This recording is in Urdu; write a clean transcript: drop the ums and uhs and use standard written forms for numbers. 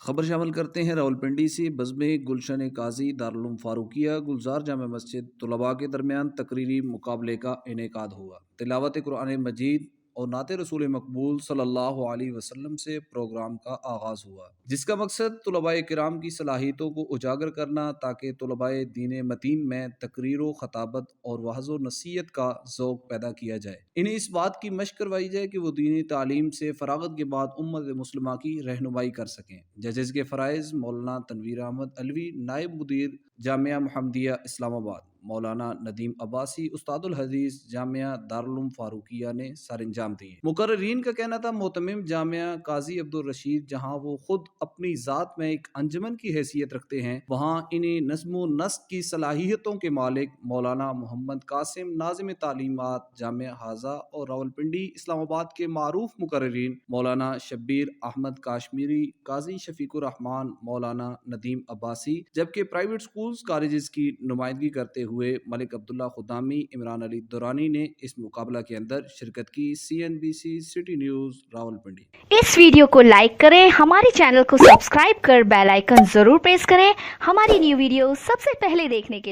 خبر شامل کرتے ہیں راولپنڈی سے۔ بزم گلشن قاضی دارالعلوم فاروقیہ گلزار جامع مسجد طلباء کے درمیان تقریری مقابلے کا انعقاد ہوا۔ تلاوت قرآن مجید اور نعت رسول مقبول صلی اللہ علیہ وسلم سے پروگرام کا آغاز ہوا، جس کا مقصد طلباء کرام کی صلاحیتوں کو اجاگر کرنا تاکہ طلباء دین متین میں تقریر و خطابت اور وعظ و نصیحت کا ذوق پیدا کیا جائے۔ انہیں اس بات کی مشق کروائی جائے کہ وہ دینی تعلیم سے فراغت کے بعد امت مسلمہ کی رہنمائی کر سکیں۔ ججز کے فرائض مولانا تنویر احمد علوی نائب مدیر جامعہ محمدیہ اسلام آباد، مولانا ندیم عباسی استاد الحدیث جامعہ دارالعلوم فاروقیہ نے سر انجام دیے۔ مقررین کا کہنا تھا محتمم جامعہ قاضی عبدالرشید جہاں وہ خود اپنی ذات میں ایک انجمن کی حیثیت رکھتے ہیں، وہاں انہیں نظم و نسق کی صلاحیتوں کے مالک مولانا محمد قاسم ناظم تعلیمات جامعہ ہازہ اور راولپنڈی اسلام آباد کے معروف مقررین مولانا شبیر احمد کاشمیری، قاضی شفیق الرحمان، مولانا ندیم عباسی، جبکہ پرائیویٹ سکولز کالجز کی نمائندگی کرتے ہوئے ملک عبداللہ خدامی، عمران علی دورانی نے اس مقابلہ کے اندر شرکت کی۔ CNBC city news Rawalpindi. اس ویڈیو کو لائک کریں، ہمارے چینل کو سبسکرائب کر بیل آئیکن ضرور پریس کریں ہماری نیو ویڈیو سب سے پہلے دیکھنے کے لیے۔